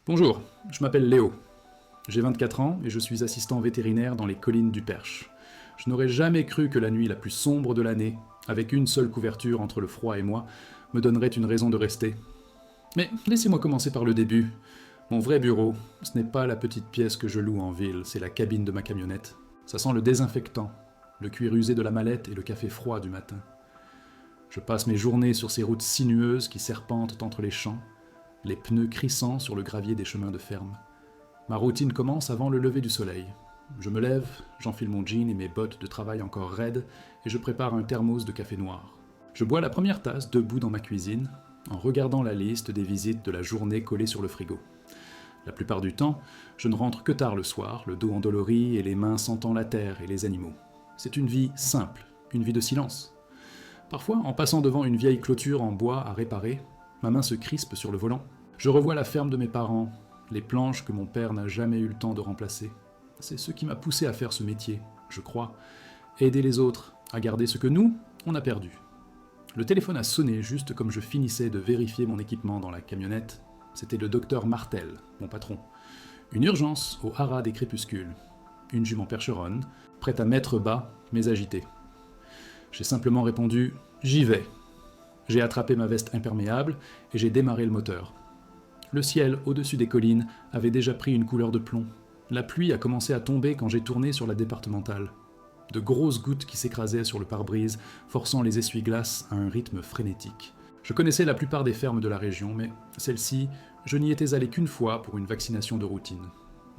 Bonjour, je m'appelle Léo. J'ai 24 ans et je suis assistant vétérinaire dans les collines du Perche. Je n'aurais jamais cru que la nuit la plus sombre de l'année, avec une seule couverture entre le froid et moi, me donnerait une raison de rester. Mais laissez-moi commencer par le début. Mon vrai bureau, ce n'est pas la petite pièce que je loue en ville, c'est la cabine de ma camionnette. Ça sent le désinfectant, le cuir usé de la mallette et le café froid du matin. Je passe mes journées sur ces routes sinueuses qui serpentent entre les champs, les pneus crissant sur le gravier des chemins de ferme. Ma routine commence avant le lever du soleil. Je me lève, j'enfile mon jean et mes bottes de travail encore raides et je prépare un thermos de café noir. Je bois la première tasse debout dans ma cuisine, en regardant la liste des visites de la journée collée sur le frigo. La plupart du temps, je ne rentre que tard le soir, le dos endolori et les mains sentant la terre et les animaux. C'est une vie simple, une vie de silence. Parfois, en passant devant une vieille clôture en bois à réparer, ma main se crispe sur le volant. Je revois la ferme de mes parents, les planches que mon père n'a jamais eu le temps de remplacer. C'est ce qui m'a poussé à faire ce métier, je crois. Aider les autres à garder ce que nous, on a perdu. Le téléphone a sonné juste comme je finissais de vérifier mon équipement dans la camionnette. C'était le docteur Martel, mon patron. Une urgence au haras des crépuscules. Une jument percheronne, prête à mettre bas, mais agitée. J'ai simplement répondu « J'y vais ». J'ai attrapé ma veste imperméable et j'ai démarré le moteur. Le ciel, au-dessus des collines, avait déjà pris une couleur de plomb. La pluie a commencé à tomber quand j'ai tourné sur la départementale. De grosses gouttes qui s'écrasaient sur le pare-brise, forçant les essuie-glaces à un rythme frénétique. Je connaissais la plupart des fermes de la région, mais celle-ci, je n'y étais allé qu'une fois pour une vaccination de routine.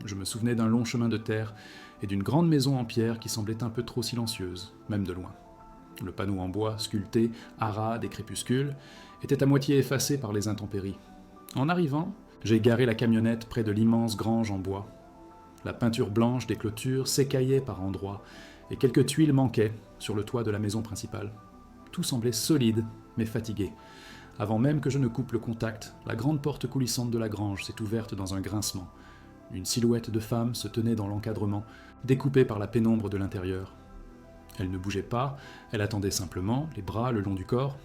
Je me souvenais d'un long chemin de terre et d'une grande maison en pierre qui semblait un peu trop silencieuse, même de loin. Le panneau en bois, sculpté, haras des crépuscules, était à moitié effacé par les intempéries. En arrivant, j'ai garé la camionnette près de l'immense grange en bois. La peinture blanche des clôtures s'écaillait par endroits, et quelques tuiles manquaient sur le toit de la maison principale. Tout semblait solide, mais fatigué. Avant même que je ne coupe le contact, la grande porte coulissante de la grange s'est ouverte dans un grincement. Une silhouette de femme se tenait dans l'encadrement, découpée par la pénombre de l'intérieur. Elle ne bougeait pas, elle attendait simplement, les bras le long du corps.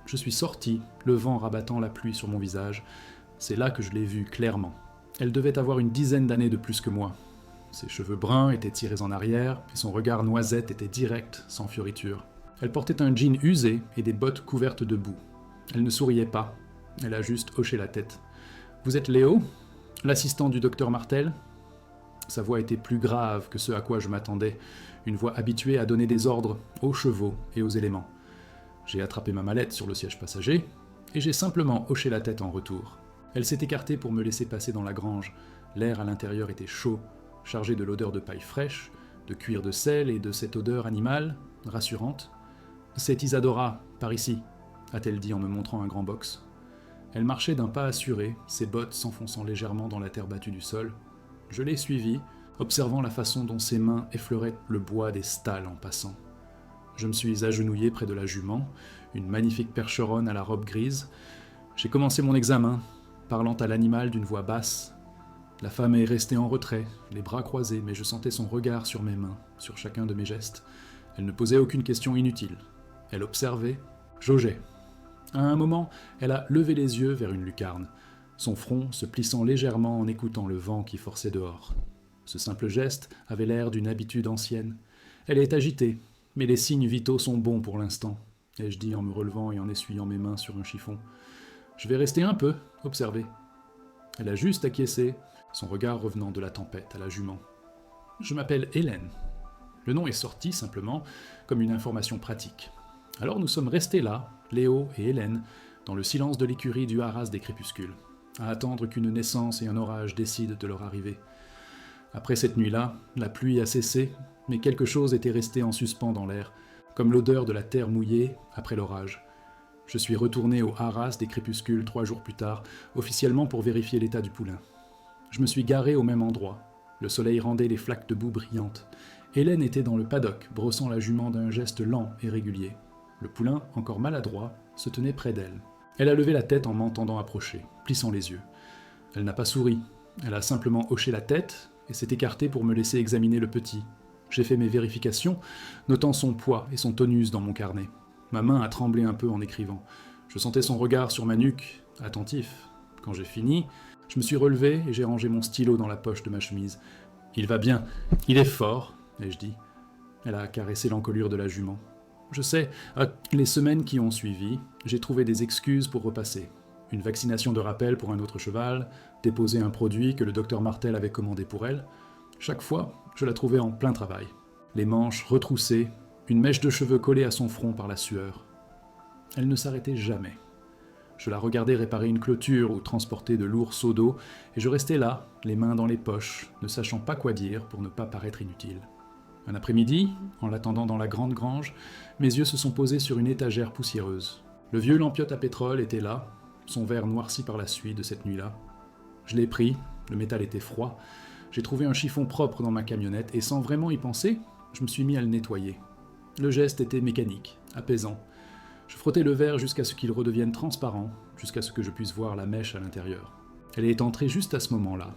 Je suis sorti, le vent rabattant la pluie sur mon visage. C'est là que je l'ai vue clairement. Elle devait avoir une dizaine d'années de plus que moi. Ses cheveux bruns étaient tirés en arrière, et son regard noisette était direct, sans fioriture. Elle portait un jean usé et des bottes couvertes de boue. Elle ne souriait pas, elle a juste hoché la tête. « Vous êtes Léo, l'assistant du docteur Martel ?» Sa voix était plus grave que ce à quoi je m'attendais, une voix habituée à donner des ordres aux chevaux et aux éléments. J'ai attrapé ma mallette sur le siège passager, et j'ai simplement hoché la tête en retour. Elle s'est écartée pour me laisser passer dans la grange. L'air à l'intérieur était chaud, chargé de l'odeur de paille fraîche, de cuir de sel et de cette odeur animale, rassurante. « C'est Isadora, par ici », a-t-elle dit en me montrant un grand box. Elle marchait d'un pas assuré, ses bottes s'enfonçant légèrement dans la terre battue du sol. Je l'ai suivie, observant la façon dont ses mains effleuraient le bois des stalles en passant. Je me suis agenouillé près de la jument, une magnifique percheronne à la robe grise. J'ai commencé mon examen, parlant à l'animal d'une voix basse. La femme est restée en retrait, les bras croisés, mais je sentais son regard sur mes mains, sur chacun de mes gestes. Elle ne posait aucune question inutile. Elle observait, jaugeait. À un moment, elle a levé les yeux vers une lucarne, son front se plissant légèrement en écoutant le vent qui forçait dehors. Ce simple geste avait l'air d'une habitude ancienne. Elle est agitée, mais les signes vitaux sont bons pour l'instant, ai-je dit en me relevant et en essuyant mes mains sur un chiffon. Je vais rester un peu, observer. Elle a juste acquiescé, son regard revenant de la tempête à la jument. Je m'appelle Hélène. Le nom est sorti simplement comme une information pratique. Alors nous sommes restés là, Léo et Hélène, dans le silence de l'écurie du haras des crépuscules, à attendre qu'une naissance et un orage décident de leur arrivée. Après cette nuit-là, la pluie a cessé, mais quelque chose était resté en suspens dans l'air, comme l'odeur de la terre mouillée après l'orage. Je suis retourné au haras des crépuscules 3 jours plus tard, officiellement pour vérifier l'état du poulain. Je me suis garé au même endroit. Le soleil rendait les flaques de boue brillantes. Hélène était dans le paddock, brossant la jument d'un geste lent et régulier. Le poulain, encore maladroit, se tenait près d'elle. Elle a levé la tête en m'entendant approcher, plissant les yeux. Elle n'a pas souri. Elle a simplement hoché la tête et s'est écartée pour me laisser examiner le petit. J'ai fait mes vérifications, notant son poids et son tonus dans mon carnet. Ma main a tremblé un peu en écrivant. Je sentais son regard sur ma nuque, attentif. Quand j'ai fini, Je me suis relevé et j'ai rangé mon stylo dans la poche de ma chemise. « Il va bien, il est fort », ai-je dit. Elle a caressé l'encolure de la jument. Je sais, les semaines qui ont suivi, j'ai trouvé des excuses pour repasser. Une vaccination de rappel pour un autre cheval, déposer un produit que le docteur Martel avait commandé pour elle. Chaque fois, je la trouvais en plein travail. Les manches retroussées, une mèche de cheveux collée à son front par la sueur. Elle ne s'arrêtait jamais. Je la regardais réparer une clôture ou transporter de lourds seaux d'eau, et je restais là, les mains dans les poches, ne sachant pas quoi dire pour ne pas paraître inutile. Un après-midi, en l'attendant dans la grande grange, mes yeux se sont posés sur une étagère poussiéreuse. Le vieux lampiote à pétrole était là, son verre noirci par la suie de cette nuit-là. Je l'ai pris, le métal était froid, j'ai trouvé un chiffon propre dans ma camionnette, et sans vraiment y penser, je me suis mis à le nettoyer. Le geste était mécanique, apaisant. Je frottais le verre jusqu'à ce qu'il redevienne transparent, jusqu'à ce que je puisse voir la mèche à l'intérieur. Elle est entrée juste à ce moment-là.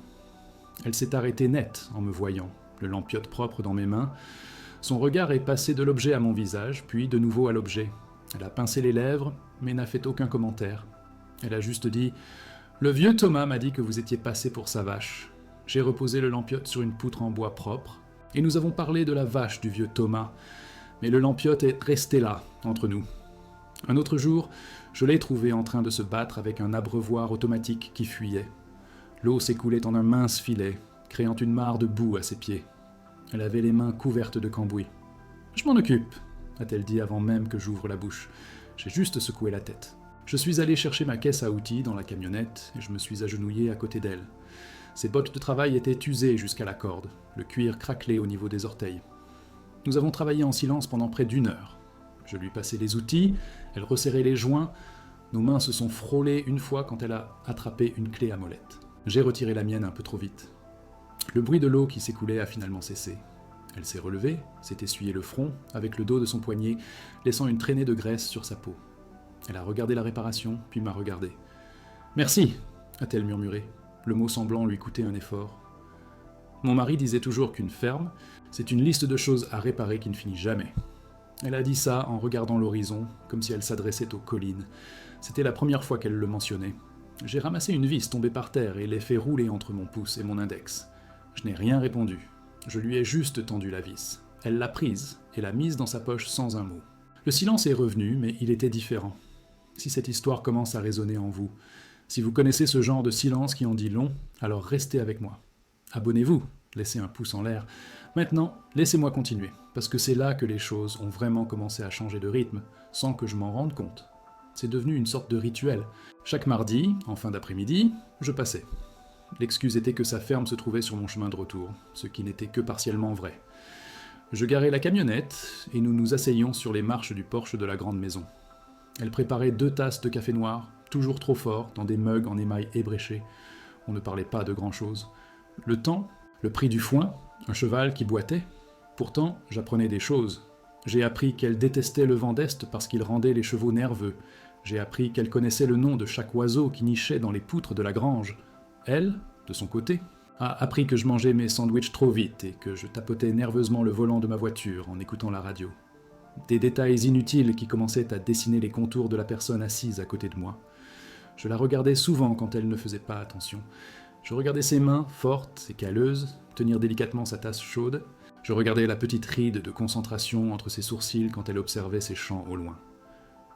Elle s'est arrêtée nette en me voyant, le lampiote propre dans mes mains. Son regard est passé de l'objet à mon visage, puis de nouveau à l'objet. Elle a pincé les lèvres, mais n'a fait aucun commentaire. Elle a juste dit « Le vieux Thomas m'a dit que vous étiez passé pour sa vache. » J'ai reposé le lampiote sur une poutre en bois propre, et nous avons parlé de la vache du vieux Thomas, mais le lampiote est resté là, entre nous. Un autre jour, je l'ai trouvé en train de se battre avec un abreuvoir automatique qui fuyait. L'eau s'écoulait en un mince filet, créant une mare de boue à ses pieds. Elle avait les mains couvertes de cambouis. « Je m'en occupe », a-t-elle dit avant même que j'ouvre la bouche. J'ai juste secoué la tête. Je suis allé chercher ma caisse à outils dans la camionnette et je me suis agenouillé à côté d'elle. Ses bottes de travail étaient usées jusqu'à la corde, le cuir craquelait au niveau des orteils. Nous avons travaillé en silence pendant près d'1 heure. Je lui passai les outils, elle resserrait les joints, nos mains se sont frôlées une fois quand elle a attrapé une clé à molette. J'ai retiré la mienne un peu trop vite. Le bruit de l'eau qui s'écoulait a finalement cessé. Elle s'est relevée, s'est essuyé le front avec le dos de son poignet, laissant une traînée de graisse sur sa peau. Elle a regardé la réparation, puis m'a regardé. « Merci » a-t-elle murmuré, le mot semblant lui coûter un effort. Mon mari disait toujours qu'une ferme, c'est une liste de choses à réparer qui ne finit jamais. Elle a dit ça en regardant l'horizon, comme si elle s'adressait aux collines. C'était la première fois qu'elle le mentionnait. J'ai ramassé une vis tombée par terre et l'ai fait rouler entre mon pouce et mon index. Je n'ai rien répondu. Je lui ai juste tendu la vis. Elle l'a prise et l'a mise dans sa poche sans un mot. Le silence est revenu, mais il était différent. Si cette histoire commence à résonner en vous, si vous connaissez ce genre de silence qui en dit long, alors restez avec moi. Abonnez-vous, laissez un pouce en l'air. Maintenant, laissez-moi continuer, parce que c'est là que les choses ont vraiment commencé à changer de rythme, sans que je m'en rende compte. C'est devenu une sorte de rituel. Chaque mardi, en fin d'après-midi, je passais. L'excuse était que sa ferme se trouvait sur mon chemin de retour, ce qui n'était que partiellement vrai. Je garais la camionnette, et nous nous asseyions sur les marches du porche de la grande maison. Elle préparait 2 tasses de café noir, toujours trop fort, dans des mugs en émail ébréché. On ne parlait pas de grand-chose. Le temps, le prix du foin, un cheval qui boitait. Pourtant, j'apprenais des choses. J'ai appris qu'elle détestait le vent d'Est parce qu'il rendait les chevaux nerveux. J'ai appris qu'elle connaissait le nom de chaque oiseau qui nichait dans les poutres de la grange. Elle, de son côté, a appris que je mangeais mes sandwichs trop vite et que je tapotais nerveusement le volant de ma voiture en écoutant la radio. Des détails inutiles qui commençaient à dessiner les contours de la personne assise à côté de moi. Je la regardais souvent quand elle ne faisait pas attention. Je regardais ses mains, fortes et calleuses, tenir délicatement sa tasse chaude. Je regardais la petite ride de concentration entre ses sourcils quand elle observait ses champs au loin.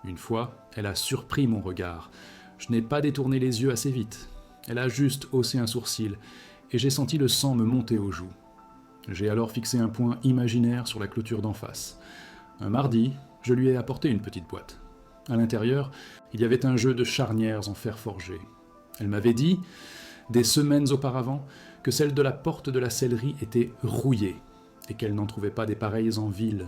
Une fois, elle a surpris mon regard. Je n'ai pas détourné les yeux assez vite. Elle a juste haussé un sourcil, et j'ai senti le sang me monter aux joues. J'ai alors fixé un point imaginaire sur la clôture d'en face. Un mardi, je lui ai apporté une petite boîte. À l'intérieur, il y avait un jeu de charnières en fer forgé. Elle m'avait dit, des semaines auparavant, que celle de la porte de la sellerie était rouillée, et qu'elle n'en trouvait pas des pareilles en ville.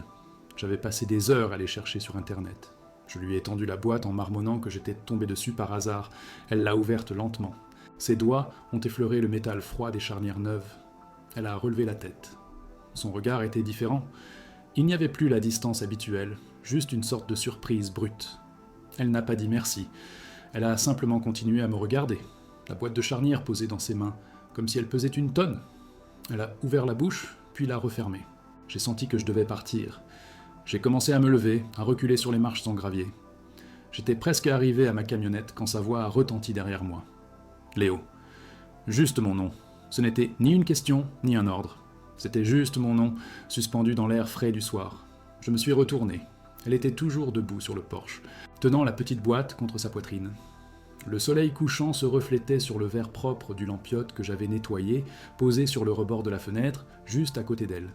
J'avais passé des heures à les chercher sur Internet. Je lui ai tendu la boîte en marmonnant que j'étais tombé dessus par hasard. Elle l'a ouverte lentement. Ses doigts ont effleuré le métal froid des charnières neuves. Elle a relevé la tête. Son regard était différent. Il n'y avait plus la distance habituelle, juste une sorte de surprise brute. Elle n'a pas dit merci. Elle a simplement continué à me regarder, la boîte de charnières posée dans ses mains, comme si elle pesait une tonne. Elle a ouvert la bouche, puis l'a refermée. J'ai senti que je devais partir. J'ai commencé à me lever, à reculer sur les marches en gravier. J'étais presque arrivé à ma camionnette quand sa voix a retenti derrière moi. « Léo, Juste mon nom. Ce n'était ni une question, ni un ordre. C'était juste mon nom, suspendu dans l'air frais du soir. Je me suis retourné. Elle était toujours debout sur le porche, tenant la petite boîte contre sa poitrine. Le soleil couchant se reflétait sur le verre propre du lampiote que j'avais nettoyé, posé sur le rebord de la fenêtre, juste à côté d'elle.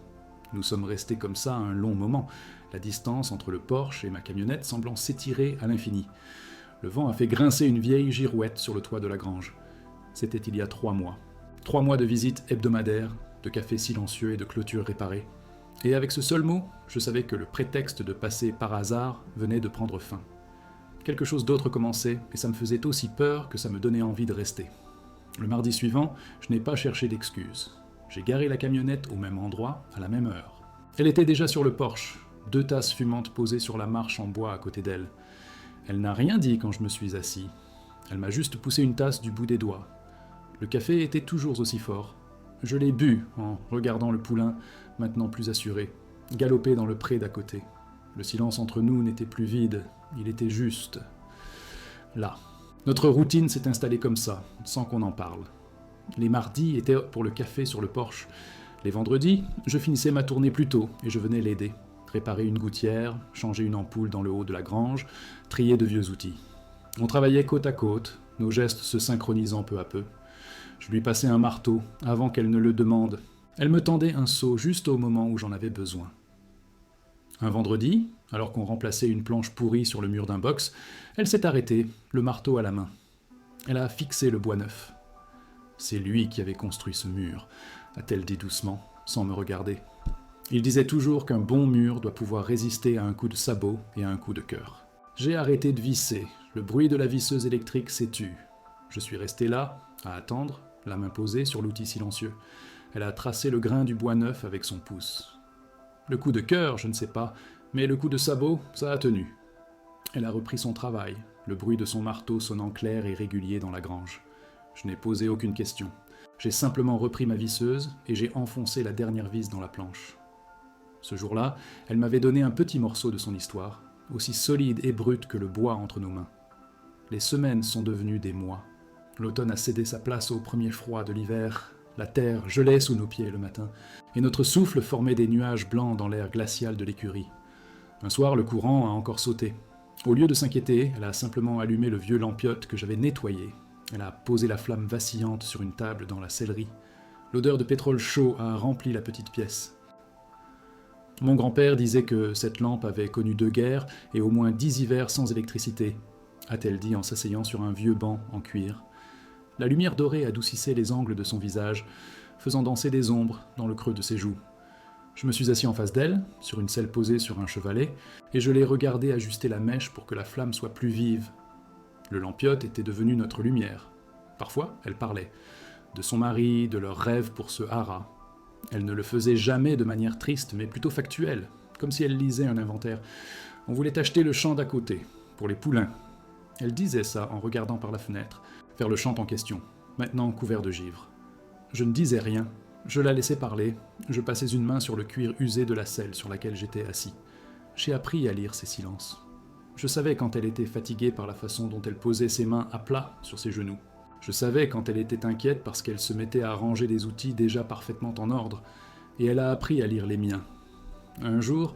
Nous sommes restés comme ça un long moment, la distance entre le porche et ma camionnette semblant s'étirer à l'infini. Le vent a fait grincer une vieille girouette sur le toit de la grange. C'était il y a 3 mois. 3 mois de visites hebdomadaires, de cafés silencieux et de clôtures réparées. Et avec ce seul mot, je savais que le prétexte de passer par hasard venait de prendre fin. Quelque chose d'autre commençait, et ça me faisait aussi peur que ça me donnait envie de rester. Le mardi suivant, je n'ai pas cherché d'excuses. J'ai garé la camionnette au même endroit, à la même heure. Elle était déjà sur le porche, 2 tasses fumantes posées sur la marche en bois à côté d'elle. Elle n'a rien dit quand je me suis assis. Elle m'a juste poussé une tasse du bout des doigts. Le café était toujours aussi fort. Je l'ai bu en regardant le poulain, maintenant plus assuré, galoper dans le pré d'à côté. Le silence entre nous n'était plus vide, il était juste. Là. Notre routine s'est installée comme ça, sans qu'on en parle. Les mardis étaient pour le café sur le porche. Les vendredis, je finissais ma tournée plus tôt et je venais l'aider. Réparer une gouttière, changer une ampoule dans le haut de la grange, trier de vieux outils. On travaillait côte à côte, nos gestes se synchronisant peu à peu. Je lui passais un marteau avant qu'elle ne le demande. Elle me tendait un seau juste au moment où j'en avais besoin. Un vendredi, alors qu'on remplaçait une planche pourrie sur le mur d'un box, elle s'est arrêtée, le marteau à la main. Elle a fixé le bois neuf. « C'est lui qui avait construit ce mur », a-t-elle dit doucement, sans me regarder. Il disait toujours qu'un bon mur doit pouvoir résister à un coup de sabot et à un coup de cœur. J'ai arrêté de visser, le bruit de la visseuse électrique s'est tu. Je suis resté là, à attendre, la main posée sur l'outil silencieux. Elle a tracé le grain du bois neuf avec son pouce. Le coup de cœur, je ne sais pas, mais le coup de sabot, ça a tenu. Elle a repris son travail, le bruit de son marteau sonnant clair et régulier dans la grange. Je n'ai posé aucune question. J'ai simplement repris ma visseuse et j'ai enfoncé la dernière vis dans la planche. Ce jour-là, elle m'avait donné un petit morceau de son histoire, aussi solide et brute que le bois entre nos mains. Les semaines sont devenues des mois. L'automne a cédé sa place au premier froid de l'hiver. La terre gelait sous nos pieds le matin, et notre souffle formait des nuages blancs dans l'air glacial de l'écurie. Un soir, le courant a encore sauté. Au lieu de s'inquiéter, elle a simplement allumé le vieux lampiote que j'avais nettoyé. Elle a posé la flamme vacillante sur une table dans la sellerie. L'odeur de pétrole chaud a rempli la petite pièce. Mon grand-père disait que cette lampe avait connu 2 guerres et au moins 10 hivers sans électricité, a-t-elle dit en s'asseyant sur un vieux banc en cuir. La lumière dorée adoucissait les angles de son visage, faisant danser des ombres dans le creux de ses joues. Je me suis assis en face d'elle, sur une selle posée sur un chevalet, et je l'ai regardée ajuster la mèche pour que la flamme soit plus vive. Le lampiote était devenu notre lumière. Parfois, elle parlait. De son mari, de leurs rêves pour ce haras. Elle ne le faisait jamais de manière triste, mais plutôt factuelle, comme si elle lisait un inventaire. On voulait acheter le champ d'à côté, pour les poulains. Elle disait ça en regardant par la fenêtre, vers le champ en question, maintenant couvert de givre. Je ne disais rien, je la laissais parler, je passais une main sur le cuir usé de la selle sur laquelle j'étais assis. J'ai appris à lire ses silences. Je savais quand elle était fatiguée par la façon dont elle posait ses mains à plat sur ses genoux. Je savais quand elle était inquiète parce qu'elle se mettait à ranger des outils déjà parfaitement en ordre, et elle a appris à lire les miens. Un jour,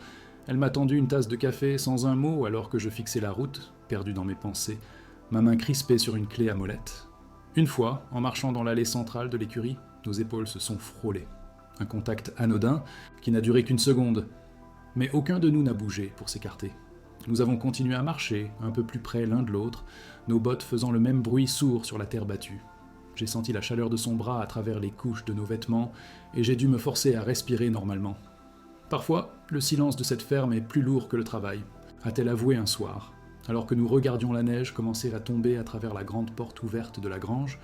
elle m'a tendu une tasse de café sans un mot alors que je fixais la route, perdu dans mes pensées, ma main crispée sur une clé à molette. Une fois, en marchant dans l'allée centrale de l'écurie, nos épaules se sont frôlées. Un contact anodin qui n'a duré qu'une seconde, mais aucun de nous n'a bougé pour s'écarter. Nous avons continué à marcher, un peu plus près l'un de l'autre, nos bottes faisant le même bruit sourd sur la terre battue. J'ai senti la chaleur de son bras à travers les couches de nos vêtements, et j'ai dû me forcer à respirer normalement. Parfois, le silence de cette ferme est plus lourd que le travail, a-t-elle avoué un soir. Alors que nous regardions la neige commencer à tomber à travers la grande porte ouverte de la grange,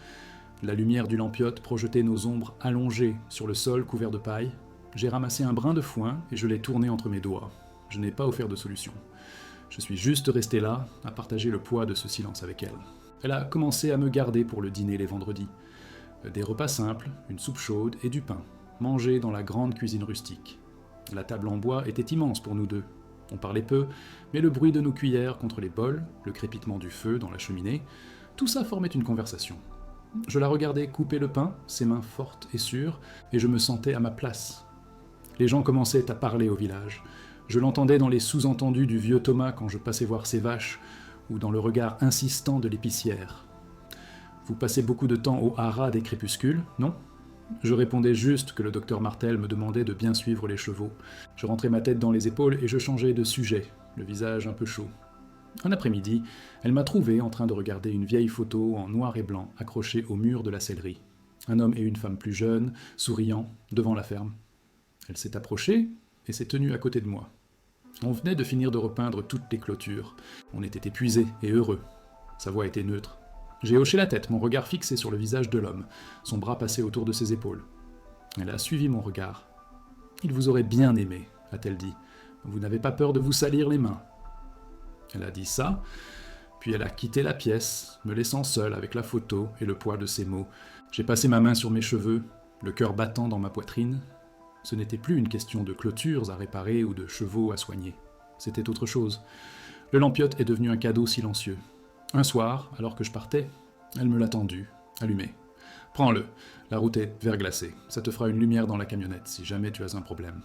la lumière du lampiote projetait nos ombres allongées sur le sol couvert de paille, j'ai ramassé un brin de foin et je l'ai tourné entre mes doigts. Je n'ai pas offert de solution. Je suis juste resté là, à partager le poids de ce silence avec elle. Elle a commencé à me garder pour le dîner les vendredis. Des repas simples, une soupe chaude et du pain, mangés dans la grande cuisine rustique. La table en bois était immense pour nous deux. On parlait peu, mais le bruit de nos cuillères contre les bols, le crépitement du feu dans la cheminée, tout ça formait une conversation. Je la regardais couper le pain, ses mains fortes et sûres, et je me sentais à ma place. Les gens commençaient à parler au village. Je l'entendais dans les sous-entendus du vieux Thomas quand je passais voir ses vaches, ou dans le regard insistant de l'épicière. « Vous passez beaucoup de temps au haras des crépuscules, non ?» Je répondais juste que le docteur Martel me demandait de bien suivre les chevaux. Je rentrais ma tête dans les épaules et je changeais de sujet, le visage un peu chaud. Un après-midi, elle m'a trouvé en train de regarder une vieille photo en noir et blanc accrochée au mur de la sellerie. Un homme et une femme plus jeunes, souriants, devant la ferme. Elle s'est approchée et s'est tenue à côté de moi. On venait de finir de repeindre toutes les clôtures. On était épuisés et heureux. Sa voix était neutre. J'ai hoché la tête, mon regard fixé sur le visage de l'homme, son bras passé autour de ses épaules. Elle a suivi mon regard. « Il vous aurait bien aimé », a-t-elle dit. « Vous n'avez pas peur de vous salir les mains ?» Elle a dit ça, puis elle a quitté la pièce, me laissant seul avec la photo et le poids de ses mots. J'ai passé ma main sur mes cheveux, le cœur battant dans ma poitrine. Ce n'était plus une question de clôtures à réparer ou de chevaux à soigner. C'était autre chose. Le lampiote est devenu un cadeau silencieux. Un soir, alors que je partais, elle me l'a tendu, allumé. « Prends-le, la route est verglacée. Ça te fera une lumière dans la camionnette si jamais tu as un problème. »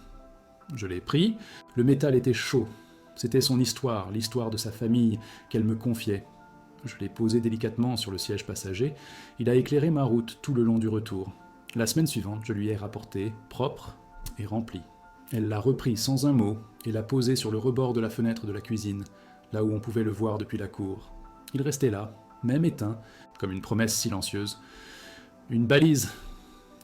Je l'ai pris, le métal était chaud. C'était son histoire, l'histoire de sa famille qu'elle me confiait. Je l'ai posé délicatement sur le siège passager. Il a éclairé ma route tout le long du retour. La semaine suivante, je lui ai rapporté, propre et rempli. Elle l'a repris sans un mot et l'a posé sur le rebord de la fenêtre de la cuisine, là où on pouvait le voir depuis la cour. Il restait là, même éteint, comme une promesse silencieuse. Une balise,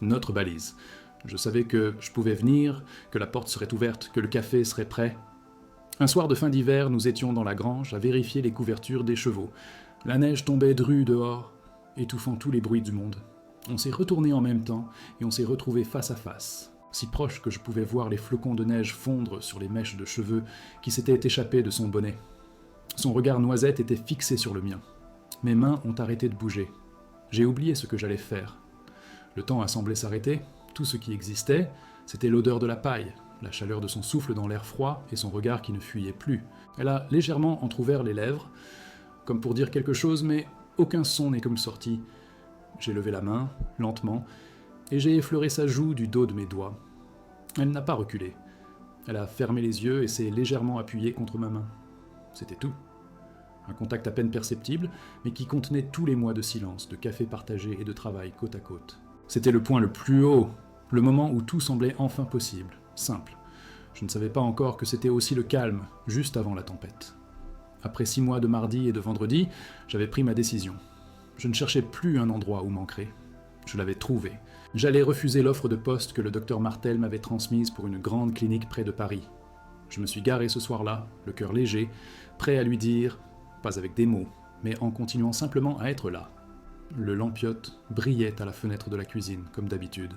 notre balise. Je savais que je pouvais venir, que la porte serait ouverte, que le café serait prêt. Un soir de fin d'hiver, nous étions dans la grange à vérifier les couvertures des chevaux. La neige tombait drue dehors, étouffant tous les bruits du monde. On s'est retournés en même temps et on s'est retrouvés face à face, si proche que je pouvais voir les flocons de neige fondre sur les mèches de cheveux qui s'étaient échappées de son bonnet. Son regard noisette était fixé sur le mien. Mes mains ont arrêté de bouger. J'ai oublié ce que j'allais faire. Le temps a semblé s'arrêter. Tout ce qui existait, c'était l'odeur de la paille, la chaleur de son souffle dans l'air froid et son regard qui ne fuyait plus. Elle a légèrement entrouvert les lèvres, comme pour dire quelque chose, mais aucun son n'est comme sorti. J'ai levé la main, lentement, et j'ai effleuré sa joue du dos de mes doigts. Elle n'a pas reculé. Elle a fermé les yeux et s'est légèrement appuyée contre ma main. C'était tout. Un contact à peine perceptible, mais qui contenait tous les mois de silence, de café partagé et de travail côte à côte. C'était le point le plus haut, le moment où tout semblait enfin possible, simple. Je ne savais pas encore que c'était aussi le calme, juste avant la tempête. Après 6 mois de mardi et de vendredi, j'avais pris ma décision. Je ne cherchais plus un endroit où m'ancrer. Je l'avais trouvé. J'allais refuser l'offre de poste que le docteur Martel m'avait transmise pour une grande clinique près de Paris. Je me suis garé ce soir-là, le cœur léger, prêt à lui dire, pas avec des mots, mais en continuant simplement à être là. Le lampiote brillait à la fenêtre de la cuisine, comme d'habitude.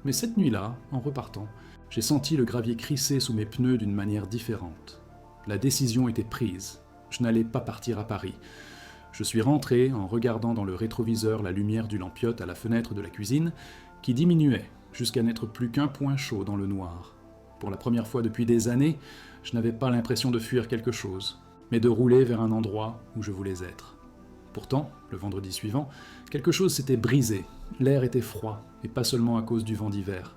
Mais cette nuit-là, en repartant, j'ai senti le gravier crisser sous mes pneus d'une manière différente. La décision était prise. Je n'allais pas partir à Paris. Je suis rentré en regardant dans le rétroviseur la lumière du lampiote à la fenêtre de la cuisine, qui diminuait jusqu'à n'être plus qu'un point chaud dans le noir. Pour la première fois depuis des années, je n'avais pas l'impression de fuir quelque chose, mais de rouler vers un endroit où je voulais être. Pourtant, le vendredi suivant, quelque chose s'était brisé. L'air était froid, et pas seulement à cause du vent d'hiver.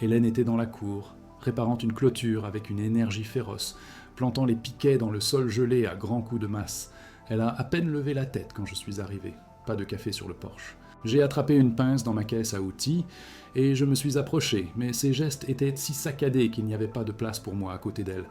Hélène était dans la cour, réparant une clôture avec une énergie féroce, plantant les piquets dans le sol gelé à grands coups de masse. Elle a à peine levé la tête quand je suis arrivé. Pas de café sur le porche. J'ai attrapé une pince dans ma caisse à outils, et je me suis approché, mais ses gestes étaient si saccadés qu'il n'y avait pas de place pour moi à côté d'elle.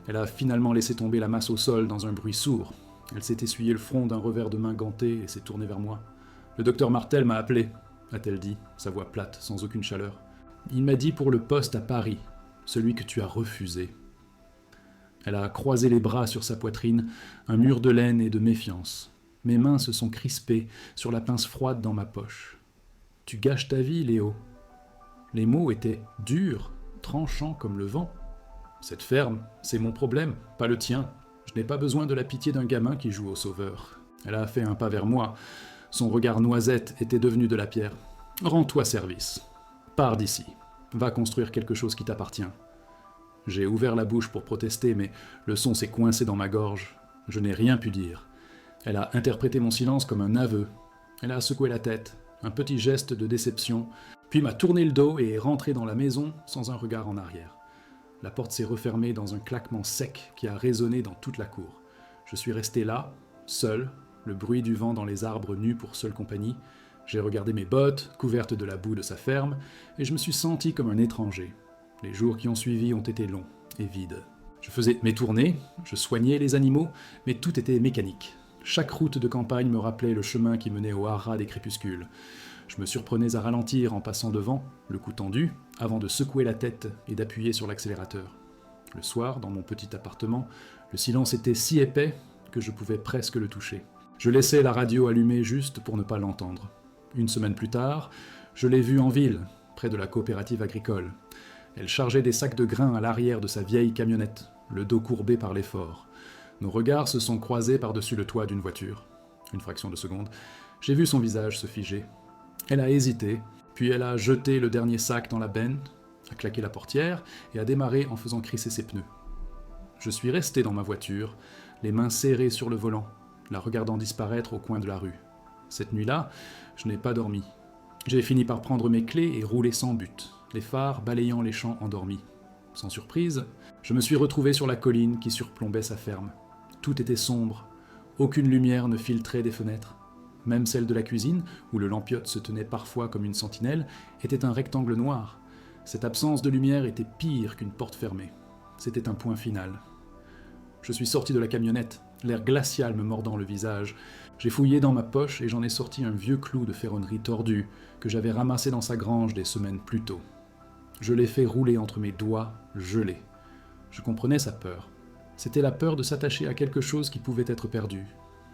Elle a finalement laissé tomber la masse au sol dans un bruit sourd. Elle s'est essuyé le front d'un revers de main ganté et s'est tournée vers moi. « Le docteur Martel m'a appelé », a-t-elle dit, sa voix plate, sans aucune chaleur. « Il m'a dit pour le poste à Paris, celui que tu as refusé. » Elle a croisé les bras sur sa poitrine, un mur de laine et de méfiance. Mes mains se sont crispées sur la pince froide dans ma poche. « Tu gâches ta vie, Léo. » Les mots étaient durs, tranchants comme le vent. Cette ferme, c'est mon problème, pas le tien. Je n'ai pas besoin de la pitié d'un gamin qui joue au sauveur. Elle a fait un pas vers moi. Son regard noisette était devenu de la pierre. « Rends-toi service. Pars d'ici. Va construire quelque chose qui t'appartient. » J'ai ouvert la bouche pour protester, mais le son s'est coincé dans ma gorge. Je n'ai rien pu dire. Elle a interprété mon silence comme un aveu. Elle a secoué la tête. un petit geste de déception, puis m'a tourné le dos et est rentré dans la maison sans un regard en arrière. La porte s'est refermée dans un claquement sec qui a résonné dans toute la cour. Je suis resté là, seul, le bruit du vent dans les arbres nus pour seule compagnie. J'ai regardé mes bottes, couvertes de la boue de sa ferme, et je me suis senti comme un étranger. Les jours qui ont suivi ont été longs et vides. Je faisais mes tournées, je soignais les animaux, mais tout était mécanique. Chaque route de campagne me rappelait le chemin qui menait au haras des crépuscules. Je me surprenais à ralentir en passant devant, le cou tendu, avant de secouer la tête et d'appuyer sur l'accélérateur. Le soir, dans mon petit appartement, le silence était si épais que je pouvais presque le toucher. Je laissais la radio allumée juste pour ne pas l'entendre. Une semaine plus tard, je l'ai vue en ville, près de la coopérative agricole. Elle chargeait des sacs de grains à l'arrière de sa vieille camionnette, le dos courbé par l'effort. Nos regards se sont croisés par-dessus le toit d'une voiture. Une fraction de seconde, j'ai vu son visage se figer. Elle a hésité, puis elle a jeté le dernier sac dans la benne, a claqué la portière et a démarré en faisant crisser ses pneus. Je suis resté dans ma voiture, les mains serrées sur le volant, la regardant disparaître au coin de la rue. Cette nuit-là, je n'ai pas dormi. J'ai fini par prendre mes clés et rouler sans but, les phares balayant les champs endormis. Sans surprise, je me suis retrouvé sur la colline qui surplombait sa ferme. Tout était sombre, aucune lumière ne filtrait des fenêtres. Même celle de la cuisine, où le lampiote se tenait parfois comme une sentinelle, était un rectangle noir. Cette absence de lumière était pire qu'une porte fermée. C'était un point final. Je suis sorti de la camionnette, l'air glacial me mordant le visage. J'ai fouillé dans ma poche et j'en ai sorti un vieux clou de ferronnerie tordu que j'avais ramassé dans sa grange des semaines plus tôt. Je l'ai fait rouler entre mes doigts, gelés. Je comprenais sa peur. C'était la peur de s'attacher à quelque chose qui pouvait être perdu.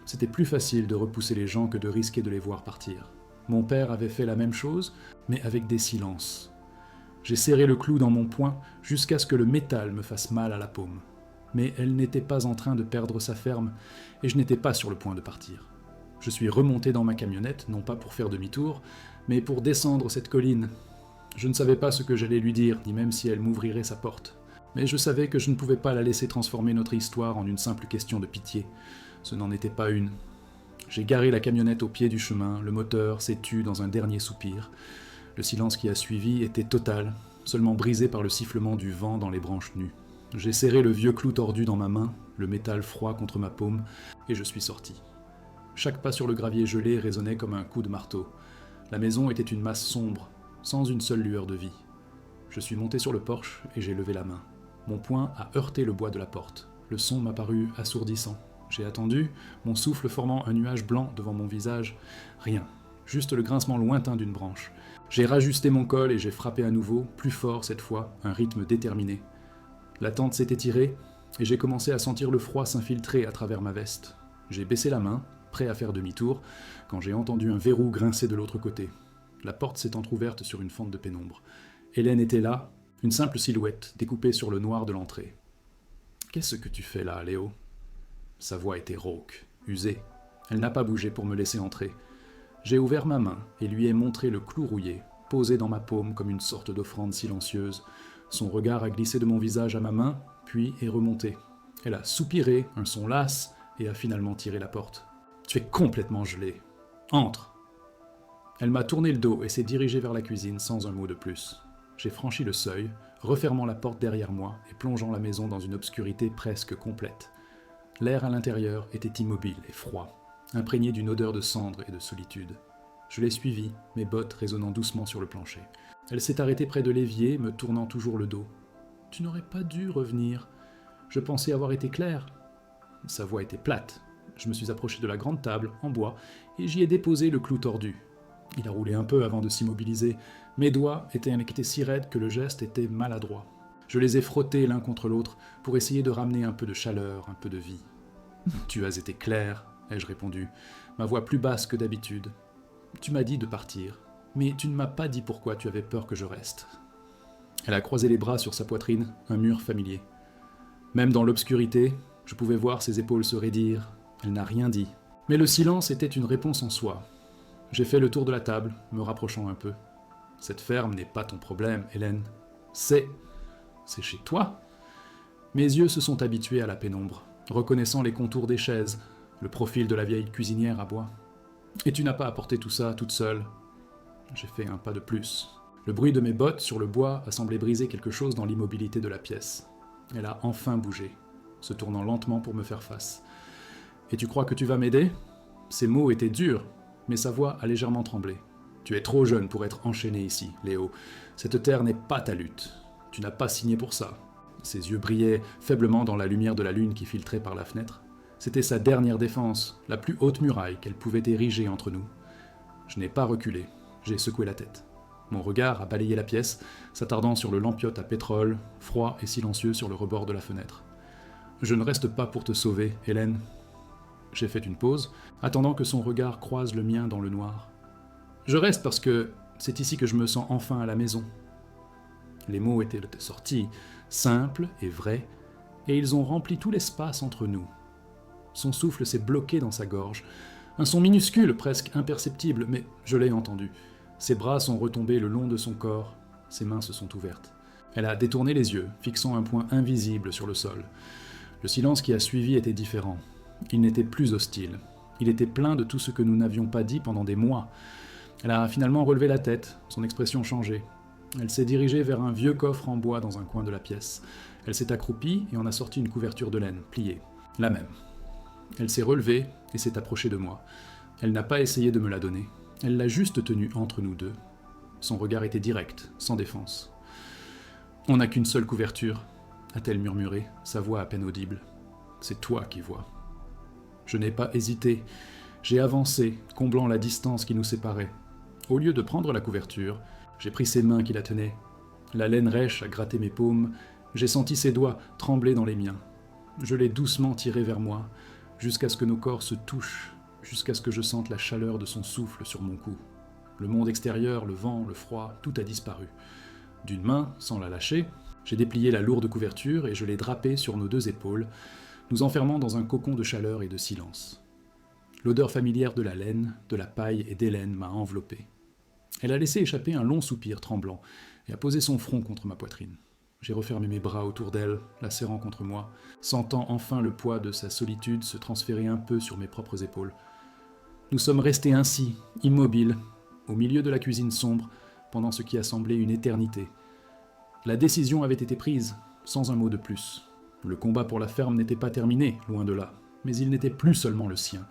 C'était plus facile de repousser les gens que de risquer de les voir partir. Mon père avait fait la même chose, mais avec des silences. J'ai serré le clou dans mon poing jusqu'à ce que le métal me fasse mal à la paume. Mais elle n'était pas en train de perdre sa ferme, et je n'étais pas sur le point de partir. Je suis remonté dans ma camionnette, non pas pour faire demi-tour, mais pour descendre cette colline. Je ne savais pas ce que j'allais lui dire, ni même si elle m'ouvrirait sa porte. Mais je savais que je ne pouvais pas la laisser transformer notre histoire en une simple question de pitié. Ce n'en était pas une. J'ai garé la camionnette au pied du chemin, le moteur s'est tu dans un dernier soupir. Le silence qui a suivi était total, seulement brisé par le sifflement du vent dans les branches nues. J'ai serré le vieux clou tordu dans ma main, le métal froid contre ma paume, et je suis sorti. Chaque pas sur le gravier gelé résonnait comme un coup de marteau. La maison était une masse sombre, sans une seule lueur de vie. Je suis monté sur le porche et j'ai levé la main. Mon poing a heurté le bois de la porte. Le son m'a paru assourdissant. J'ai attendu, mon souffle formant un nuage blanc devant mon visage. Rien, juste le grincement lointain d'une branche. J'ai rajusté mon col et j'ai frappé à nouveau, plus fort cette fois, un rythme déterminé. La tente s'est étirée et j'ai commencé à sentir le froid s'infiltrer à travers ma veste. J'ai baissé la main, prêt à faire demi-tour, quand j'ai entendu un verrou grincer de l'autre côté. La porte s'est entr'ouverte sur une fente de pénombre. Hélène était là, une simple silhouette découpée sur le noir de l'entrée. « Qu'est-ce que tu fais là, Léo ?» Sa voix était rauque, usée. Elle n'a pas bougé pour me laisser entrer. J'ai ouvert ma main et lui ai montré le clou rouillé, posé dans ma paume comme une sorte d'offrande silencieuse. Son regard a glissé de mon visage à ma main, puis est remonté. Elle a soupiré, un son las, et a finalement tiré la porte. « Tu es complètement gelé. Entre !» Elle m'a tourné le dos et s'est dirigée vers la cuisine sans un mot de plus. J'ai franchi le seuil, refermant la porte derrière moi et plongeant la maison dans une obscurité presque complète. L'air à l'intérieur était immobile et froid, imprégné d'une odeur de cendre et de solitude. Je l'ai suivie, mes bottes résonnant doucement sur le plancher. Elle s'est arrêtée près de l'évier, me tournant toujours le dos. « Tu n'aurais pas dû revenir. Je pensais avoir été clair. » Sa voix était plate. Je me suis approché de la grande table, en bois, et j'y ai déposé le clou tordu. Il a roulé un peu avant de s'immobiliser. Mes doigts étaient si raides que le geste était maladroit. Je les ai frottés l'un contre l'autre pour essayer de ramener un peu de chaleur, un peu de vie. « Tu as été clair, » ai-je répondu, ma voix plus basse que d'habitude. « Tu m'as dit de partir, mais tu ne m'as pas dit pourquoi tu avais peur que je reste. » Elle a croisé les bras sur sa poitrine, un mur familier. Même dans l'obscurité, je pouvais voir ses épaules se raidir. Elle n'a rien dit. Mais le silence était une réponse en soi. J'ai fait le tour de la table, me rapprochant un peu. « Cette ferme n'est pas ton problème, Hélène. C'est chez toi ?» Mes yeux se sont habitués à la pénombre, reconnaissant les contours des chaises, le profil de la vieille cuisinière à bois. « Et tu n'as pas apporté tout ça toute seule. J'ai fait un pas de plus. Le bruit de mes bottes sur le bois a semblé briser quelque chose dans l'immobilité de la pièce. Elle a enfin bougé, se tournant lentement pour me faire face. « Et tu crois que tu vas m'aider » Ces mots étaient durs, mais sa voix a légèrement tremblé. « Tu es trop jeune pour être enchaîné ici, Léo. Cette terre n'est pas ta lutte. Tu n'as pas signé pour ça. » Ses yeux brillaient faiblement dans la lumière de la lune qui filtrait par la fenêtre. C'était sa dernière défense, la plus haute muraille qu'elle pouvait ériger entre nous. Je n'ai pas reculé, j'ai secoué la tête. Mon regard a balayé la pièce, s'attardant sur le lampiote à pétrole, froid et silencieux sur le rebord de la fenêtre. « Je ne reste pas pour te sauver, Hélène. » J'ai fait une pause, attendant que son regard croise le mien dans le noir. « Je reste parce que c'est ici que je me sens enfin à la maison. » Les mots étaient sortis, simples et vrais, et ils ont rempli tout l'espace entre nous. Son souffle s'est bloqué dans sa gorge, un son minuscule, presque imperceptible, mais je l'ai entendu. Ses bras sont retombés le long de son corps, ses mains se sont ouvertes. Elle a détourné les yeux, fixant un point invisible sur le sol. Le silence qui a suivi était différent. Il n'était plus hostile. Il était plein de tout ce que nous n'avions pas dit pendant des mois. Elle a finalement relevé la tête, son expression changée. Elle s'est dirigée vers un vieux coffre en bois dans un coin de la pièce. Elle s'est accroupie et en a sorti une couverture de laine, pliée. La même. Elle s'est relevée et s'est approchée de moi. Elle n'a pas essayé de me la donner. Elle l'a juste tenue entre nous deux. Son regard était direct, sans défense. « On n'a qu'une seule couverture », a-t-elle murmuré, sa voix à peine audible. « C'est toi qui vois. » Je n'ai pas hésité. J'ai avancé, comblant la distance qui nous séparait. Au lieu de prendre la couverture, j'ai pris ses mains qui la tenaient. La laine rêche a gratté mes paumes. J'ai senti ses doigts trembler dans les miens. Je l'ai doucement tiré vers moi, jusqu'à ce que nos corps se touchent, jusqu'à ce que je sente la chaleur de son souffle sur mon cou. Le monde extérieur, le vent, le froid, tout a disparu. D'une main, sans la lâcher, j'ai déplié la lourde couverture et je l'ai drapée sur nos deux épaules, nous enfermant dans un cocon de chaleur et de silence. L'odeur familière de la laine, de la paille et d'Hélène m'a enveloppé. Elle a laissé échapper un long soupir tremblant et a posé son front contre ma poitrine. J'ai refermé mes bras autour d'elle, la serrant contre moi, sentant enfin le poids de sa solitude se transférer un peu sur mes propres épaules. Nous sommes restés ainsi, immobiles, au milieu de la cuisine sombre, pendant ce qui a semblé une éternité. La décision avait été prise, sans un mot de plus. Le combat pour la ferme n'était pas terminé, loin de là, mais il n'était plus seulement le sien.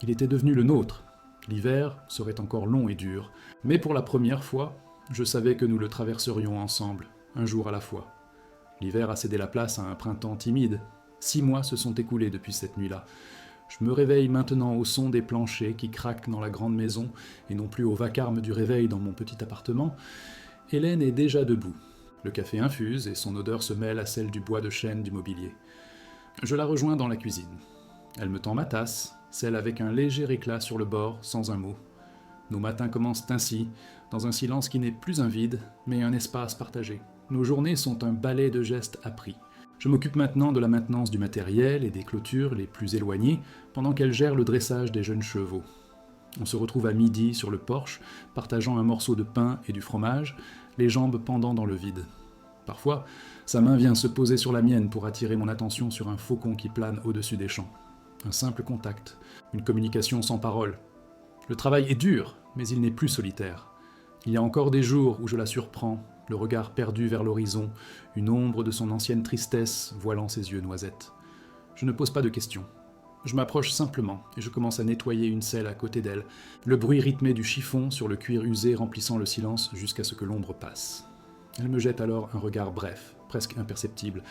Il était devenu le nôtre. L'hiver serait encore long et dur, mais pour la première fois, je savais que nous le traverserions ensemble, un jour à la fois. L'hiver a cédé la place à un printemps timide. 6 mois se sont écoulés depuis cette nuit-là. Je me réveille maintenant au son des planchers qui craquent dans la grande maison, et non plus au vacarme du réveil dans mon petit appartement. Hélène est déjà debout. Le café infuse et son odeur se mêle à celle du bois de chêne du mobilier. Je la rejoins dans la cuisine. Elle me tend ma tasse, celle avec un léger éclat sur le bord, sans un mot. Nos matins commencent ainsi, dans un silence qui n'est plus un vide, mais un espace partagé. Nos journées sont un balai de gestes appris. Je m'occupe maintenant de la maintenance du matériel et des clôtures les plus éloignées, pendant qu'elle gère le dressage des jeunes chevaux. On se retrouve à midi sur le porche, partageant un morceau de pain et du fromage, les jambes pendant dans le vide. Parfois, sa main vient se poser sur la mienne pour attirer mon attention sur un faucon qui plane au-dessus des champs. Un simple contact, une communication sans parole. Le travail est dur, mais il n'est plus solitaire. Il y a encore des jours où je la surprends, le regard perdu vers l'horizon, une ombre de son ancienne tristesse voilant ses yeux noisettes. Je ne pose pas de questions. Je m'approche simplement et je commence à nettoyer une selle à côté d'elle, le bruit rythmé du chiffon sur le cuir usé remplissant le silence jusqu'à ce que l'ombre passe. Elle me jette alors un regard bref, presque imperceptible,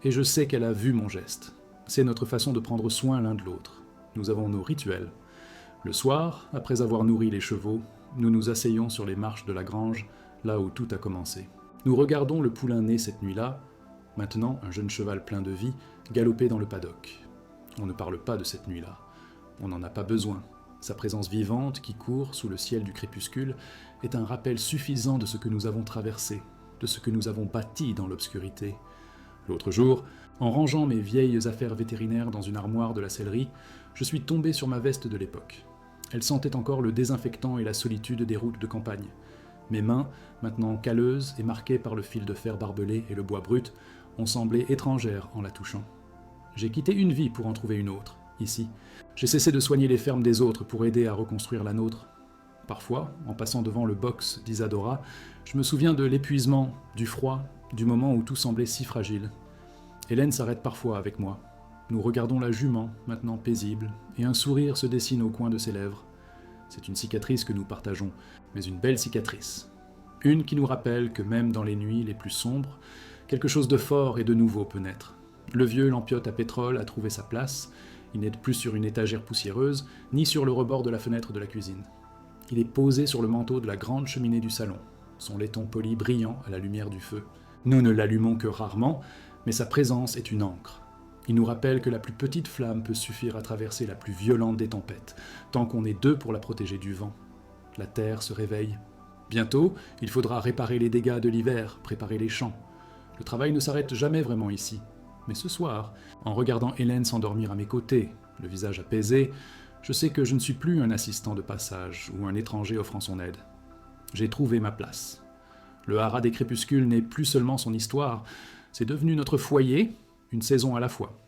et je sais qu'elle a vu mon geste. C'est notre façon de prendre soin l'un de l'autre. Nous avons nos rituels. Le soir, après avoir nourri les chevaux, nous nous asseyons sur les marches de la grange, là où tout a commencé. Nous regardons le poulain né cette nuit-là, maintenant un jeune cheval plein de vie, galoper dans le paddock. On ne parle pas de cette nuit-là. On n'en a pas besoin. Sa présence vivante, qui court sous le ciel du crépuscule, est un rappel suffisant de ce que nous avons traversé, de ce que nous avons bâti dans l'obscurité. L'autre jour, en rangeant mes vieilles affaires vétérinaires dans une armoire de la sellerie, je suis tombé sur ma veste de l'époque. Elle sentait encore le désinfectant et la solitude des routes de campagne. Mes mains, maintenant calleuses et marquées par le fil de fer barbelé et le bois brut, ont semblé étrangères en la touchant. J'ai quitté une vie pour en trouver une autre, ici. J'ai cessé de soigner les fermes des autres pour aider à reconstruire la nôtre. Parfois, en passant devant le box d'Isadora, je me souviens de l'épuisement, du froid, du moment où tout semblait si fragile. Hélène s'arrête parfois avec moi. Nous regardons la jument, maintenant paisible, et un sourire se dessine au coin de ses lèvres. C'est une cicatrice que nous partageons, mais une belle cicatrice. Une qui nous rappelle que même dans les nuits les plus sombres, quelque chose de fort et de nouveau peut naître. Le vieux lampiote à pétrole a trouvé sa place. Il n'est plus sur une étagère poussiéreuse, ni sur le rebord de la fenêtre de la cuisine. Il est posé sur le manteau de la grande cheminée du salon, son laiton poli brillant à la lumière du feu. Nous ne l'allumons que rarement, mais sa présence est une encre. Il nous rappelle que la plus petite flamme peut suffire à traverser la plus violente des tempêtes, tant qu'on est deux pour la protéger du vent. La terre se réveille. Bientôt, il faudra réparer les dégâts de l'hiver, préparer les champs. Le travail ne s'arrête jamais vraiment ici. Mais ce soir, en regardant Hélène s'endormir à mes côtés, le visage apaisé, je sais que je ne suis plus un assistant de passage ou un étranger offrant son aide. J'ai trouvé ma place. Le haras des crépuscules n'est plus seulement son histoire, c'est devenu notre foyer, une saison à la fois.